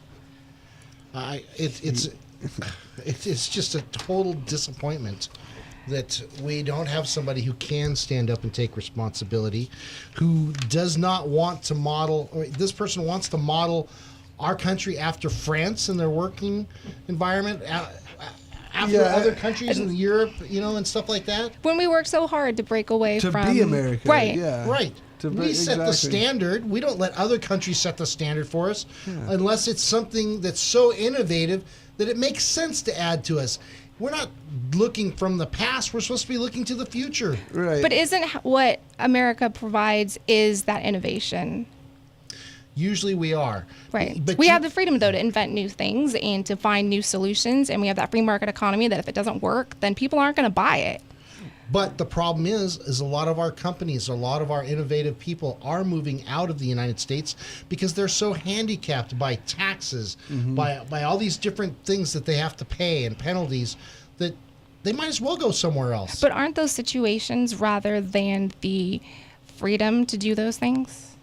It's just a total disappointment that we don't have somebody who can stand up and take responsibility, who does not want to model, or this person wants to model our country after France in their working environment, after other countries in Europe, and stuff like that. When we work so hard to break away to from... be America. Right. Yeah. Right. We set the standard. We don't let other countries set the standard for us unless it's something that's so innovative that it makes sense to add to us. We're not looking from the past. We're supposed to be looking to the future. Right. But isn't what America provides is that innovation? Usually we are. Right. But we have the freedom, though, to invent new things and to find new solutions. And we have that free market economy that if it doesn't work, then people aren't going to buy it. But the problem is a lot of our companies, a lot of our innovative people are moving out of the United States because they're so handicapped by taxes, by all these different things that they have to pay and penalties that they might as well go somewhere else. But aren't those situations rather than the freedom to do those things?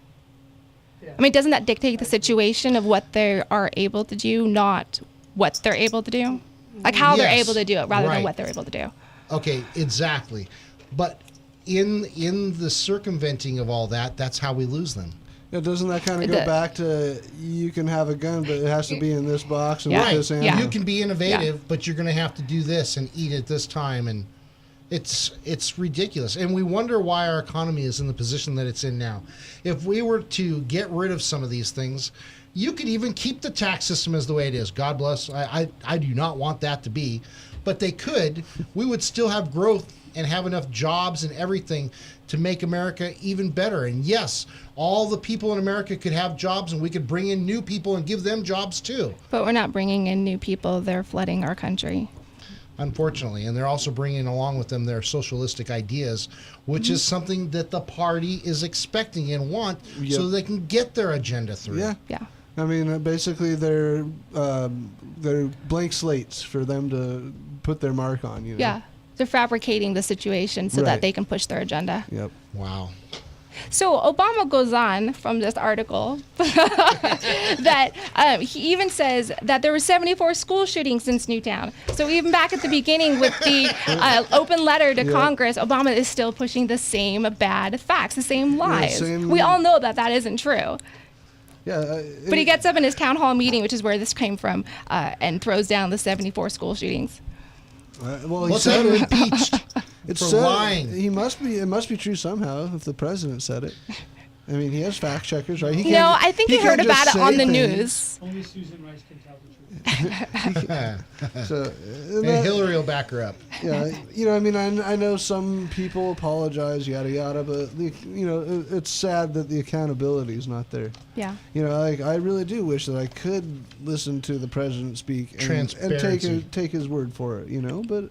I mean, doesn't that dictate the situation of what they are able to do, not what they're able to do? Like how they're able to do it rather than what they're able to do. Okay, exactly. But in the circumventing of all that, that's how we lose them. Yeah, doesn't that kind of go back to you can have a gun, but it has to be in this box and with this ammo? You can be innovative, but you're going to have to do this and eat at this time, and it's ridiculous. And we wonder why our economy is in the position that it's in now. If we were to get rid of some of these things, you could even keep the tax system as the way it is. God bless. I do not want that to be. But they could. We would still have growth and have enough jobs and everything to make America even better. And yes, all the people in America could have jobs and we could bring in new people and give them jobs too. But we're not bringing in new people. They're flooding our country. Unfortunately. And they're also bringing along with them their socialistic ideas, which is something that the party is expecting and want so they can get their agenda through. Yeah. I mean, basically, they're blank slates for them to put their mark on. You know? Yeah, they're fabricating the situation so that they can push their agenda. Yep. Wow. So Obama goes on from this article that he even says that there were 74 school shootings since Newtown. So even back at the beginning with the open letter to Congress, Obama is still pushing the same bad facts, the same lies. We all know that that isn't true. Yeah, but he gets up in his town hall meeting, which is where this came from, and throws down the 74 school shootings. Well, he said impeached. It's lying. It must be true somehow if the president said it. I mean, he has fact checkers, right? No, I think he heard about it on the news. Only Susan Rice can tell the truth. So, and Hillary will back her up. Yeah, you know, I mean, I know some people apologize, yada yada, but it's sad that the accountability is not there. Yeah. You know, like I really do wish that I could listen to the president speak and take his word for it. You know, but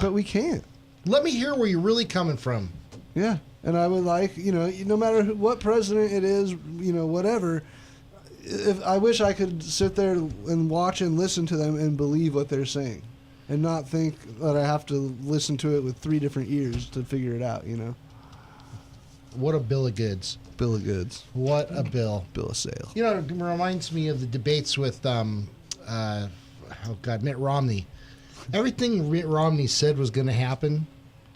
but we can't. Let me hear where you're really coming from. Yeah, and I would like, no matter what president it is, whatever. I wish I could sit there and watch and listen to them and believe what they're saying, and not think that I have to listen to it with 3 different ears to figure it out. What a bill of goods. Bill of goods. What a bill. Bill of sale. It reminds me of the debates with Mitt Romney. Everything Mitt Romney said was going to happen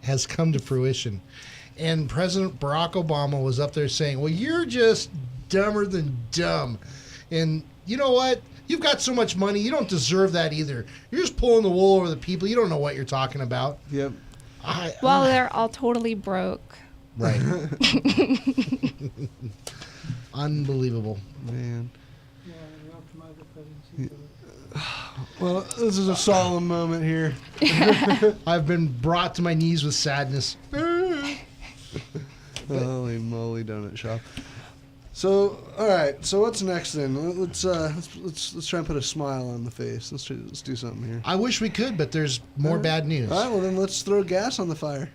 has come to fruition. And President Barack Obama was up there saying, well, you're just dumber than dumb. And you know what? You've got so much money, you don't deserve that either. You're just pulling the wool over the people. You don't know what you're talking about. Yep. Well, they're all totally broke. Right. Unbelievable. Man. Well, this is a solemn moment here. I've been brought to my knees with sadness. Holy moly, donut shop. So, all right. So what's next then? Let's try and put a smile on the face. Let's do something here. I wish we could, but there's more bad news. All right. Well, then let's throw gas on the fire.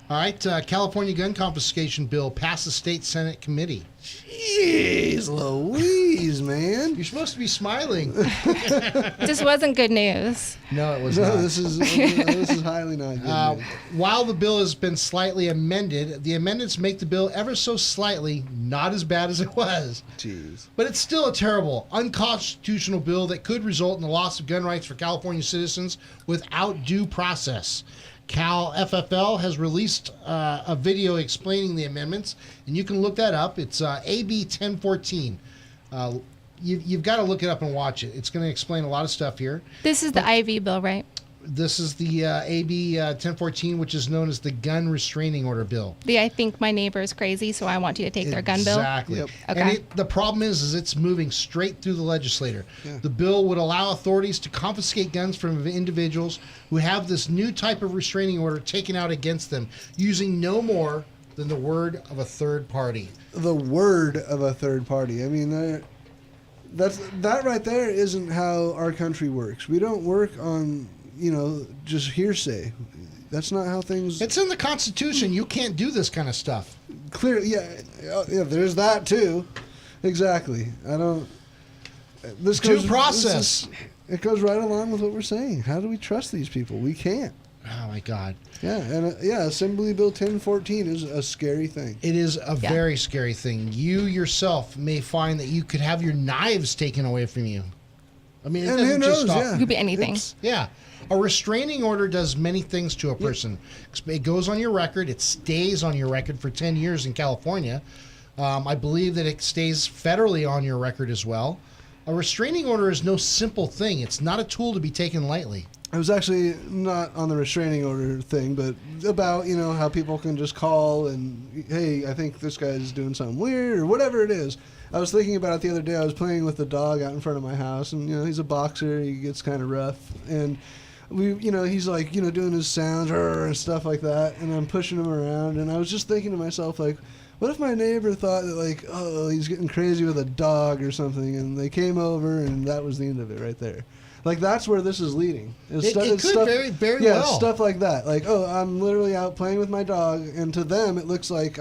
All right. California gun confiscation bill passed the state Senate committee. Jeez Louise, man! You're supposed to be smiling. This wasn't good news. No, it was not. This is highly not good news. While the bill has been slightly amended, the amendments make the bill ever so slightly not as bad as it was. Jeez. But it's still a terrible, unconstitutional bill that could result in the loss of gun rights for California citizens without due process. Cal FFL has released a video explaining the amendments, and you can look that up. It's AB 1014. You've got to look it up and watch it. It's going to explain a lot of stuff here. This is the IV bill, right? This is the AB 1014, which is known as the Gun Restraining Order Bill. The I think my neighbor is crazy, so I want you to take their gun bill? Exactly. Yep. Okay. And the problem is it's moving straight through the legislature. Yeah. The bill would allow authorities to confiscate guns from individuals who have this new type of restraining order taken out against them using no more than the word of a third party. The word of a third party. I mean, that right there isn't how our country works. We don't work on just hearsay. That's not how things. It's in the Constitution. You can't do this kind of stuff. Clearly, yeah. There's that too. Exactly. I don't. This Due goes, process. It goes right along with what we're saying. How do we trust these people? We can't. Oh my God. Yeah, and Assembly Bill 1014 is a scary thing. It is a very scary thing. You yourself may find that you could have your knives taken away from you. I mean, it and doesn't who knows? just stop. Yeah. It could be anything. A restraining order does many things to a person. It goes on your record. It stays on your record for 10 years in California. I believe that it stays federally on your record as well. A restraining order is no simple thing. It's not a tool to be taken lightly. I was actually not on the restraining order thing, but about, how people can just call and, hey, I think this guy's doing something weird or whatever it is. I was thinking about it the other day. I was playing with the dog out in front of my house, and, he's a boxer. He gets kind of rough. And he's like, doing his sounds and stuff like that, and I'm pushing him around. And I was just thinking to myself, like, what if my neighbor thought that, like, oh, he's getting crazy with a dog or something, and they came over, and that was the end of it right there. Like, that's where this is leading. It could very, very well. Yeah, stuff like that. Like, oh, I'm literally out playing with my dog, and to them, it looks like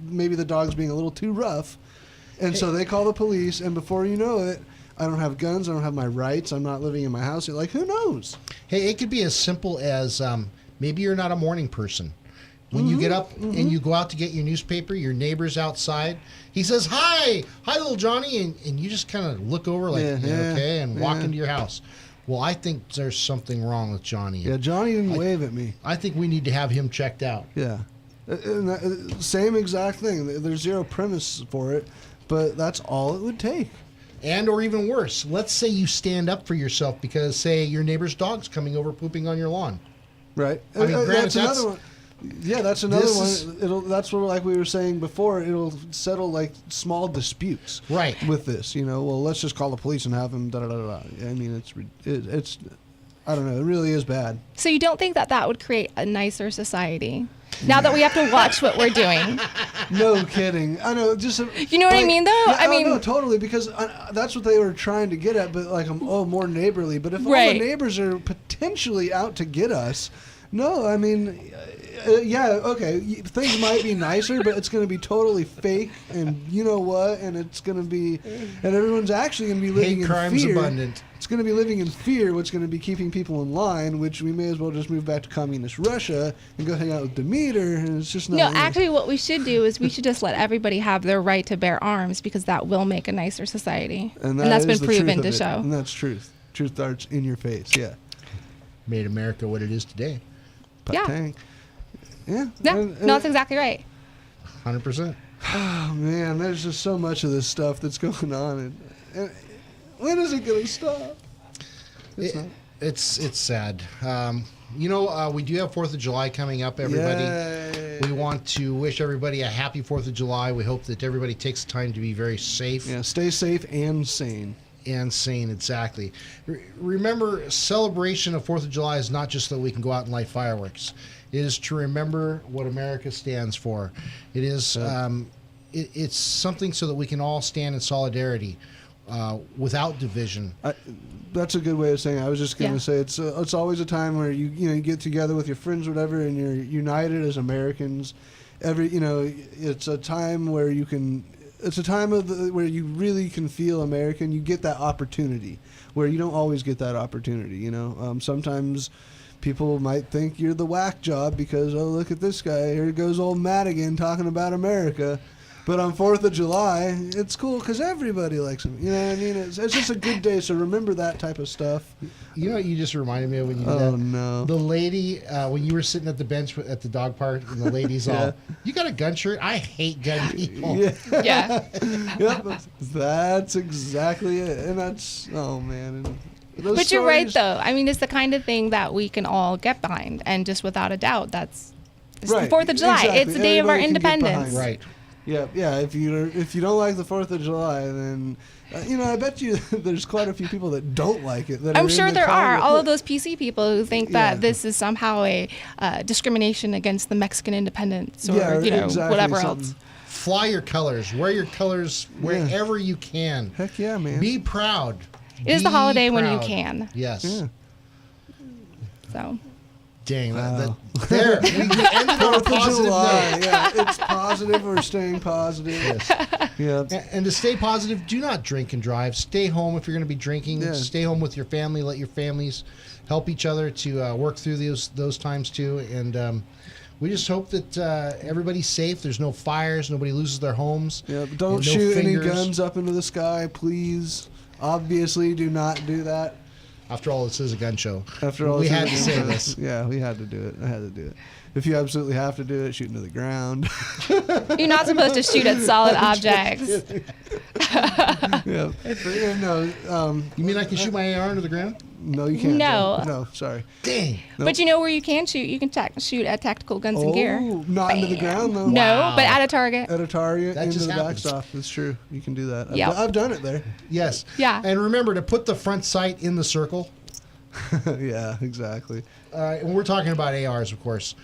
maybe the dog's being a little too rough, And so they call the police, and before you know it, I don't have guns, I don't have my rights, I'm not living in my house. You're like, who knows? Hey, it could be as simple as maybe you're not a morning person. When you get up and you go out to get your newspaper, your neighbor's outside. He says, hi, little Johnny. And you just kind of look over like, okay, and walk into your house. Well, I think there's something wrong with Johnny. Yeah, Johnny didn't wave at me. I think we need to have him checked out. Yeah. Same exact thing. There's zero premise for it, but that's all it would take. And or even worse, let's say you stand up for yourself because, say, your neighbor's dog's coming over pooping on your lawn. Right. I mean, granted, that's another one. Yeah, that's another one. That's what, like we were saying before, it'll settle like small disputes. Right. With this, well, let's just call the police and have them. I mean, it's. I don't know. It really is bad. So you don't think that would create a nicer society? Now that we have to watch what we're doing. No kidding. I know. Just you know what I mean, though. Yeah, I mean, no, totally, because that's what they were trying to get at. But like, more neighborly. But if all the neighbors are potentially out to get us, no, I mean. Yeah, okay. Things might be nicer, but it's going to be totally fake, and you know what? And it's going to be, and everyone's actually going to be living in fear. Hate crime's abundant. It's going to be living in fear, which is going to be keeping people in line. Which we may as well just move back to communist Russia and go hang out with Demeter. And it's just not. No, actually, what we should do is we should just let everybody have their right to bear arms, because that will make a nicer society, and that's been proven to show. And that's truth. Truth darts in your face. Yeah. Made America what it is today. Yeah. Yeah. No, that's exactly right. 100%. Oh man, there's just so much of this stuff that's going on, and when is it going to stop? It's sad. We do have 4th of July coming up, everybody. Yay. We want to wish everybody a happy 4th of July. We hope that everybody takes the time to be very safe. Yeah, stay safe and sane. And sane, exactly. Remember, celebration of 4th of July is not just that we can go out and light fireworks. It is to remember what America stands for. It is it's something so that we can all stand in solidarity without division. That's a good way of saying it. I was just going to say it's always a time where you get together with your friends or whatever, and you're united as Americans. It's a time where you can. It's a time where you really can feel American. You get that opportunity where you don't always get that opportunity. Sometimes people might think you're the whack job because, oh, look at this guy. Here goes old Matt again talking about America. But on 4th of July, it's cool because everybody likes him. You know what I mean? It's just a good day, so remember that type of stuff. You know what you just reminded me of when you did that? Oh, no. The lady, when you were sitting at the bench at the dog park, and the lady's all, you got a gun shirt? I hate gun people. Yeah. Yep, that's exactly it. And that's, oh, man. But you're right, though. I mean, it's the kind of thing that we can all get behind. And just without a doubt, it's the 4th of July. Exactly. It's the day of our independence. Right. Yeah. If you don't like the 4th of July, then I bet you there's quite a few people that don't like it. I'm sure there are all of those PC people who think that this is somehow a discrimination against the Mexican independence or exactly, whatever something. else. Fly your colors. Wear your colors wherever you can. Heck yeah, man. Be proud. It is the holiday when you can. Yes. Yeah. So. Dang, wow. There. We ended on a positive note. Yeah, it's positive. We're staying positive. Yes. Yeah. And to stay positive, do not drink and drive. Stay home if you're going to be drinking. Yeah. Stay home with your family. Let your families help each other to work through those times too. And we just hope that everybody's safe. There's no fires. Nobody loses their homes. Yeah. But don't shoot any guns up into the sky, please. Obviously, do not do that. After all, this is a gun show. After all, we had to say this. Yeah, we had to do it. I had to do it. If you absolutely have to do it, shoot into the ground. You're not supposed to shoot at solid objects. Yeah. No. You mean I can shoot my AR into the ground? No, you can't. No. No, sorry. Dang. Nope. But you know where you can shoot? You can shoot at tactical guns and gear. Not into the ground, though. No, but at a target. At a target, that into just the happens. backstop. That's true. You can do that. Yep. I've done it there. Yes. Yeah. And remember to put the front sight in the circle. Yeah, exactly. And we're talking about ARs, of course.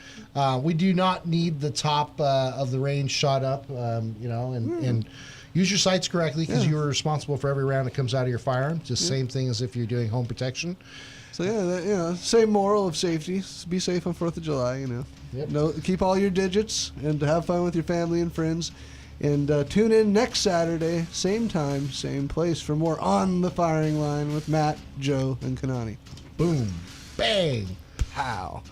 We do not need the top of the range shot up, and use your sights correctly because you are responsible for every round that comes out of your firearm. Just the same thing as if you're doing home protection. So same moral of safety. Be safe on 4th of July. Yep. No, keep all your digits and have fun with your family and friends. And tune in next Saturday, same time, same place, for more On the Firing Line with Matt, Joe, and Kanani. Boom. Bang. Pow.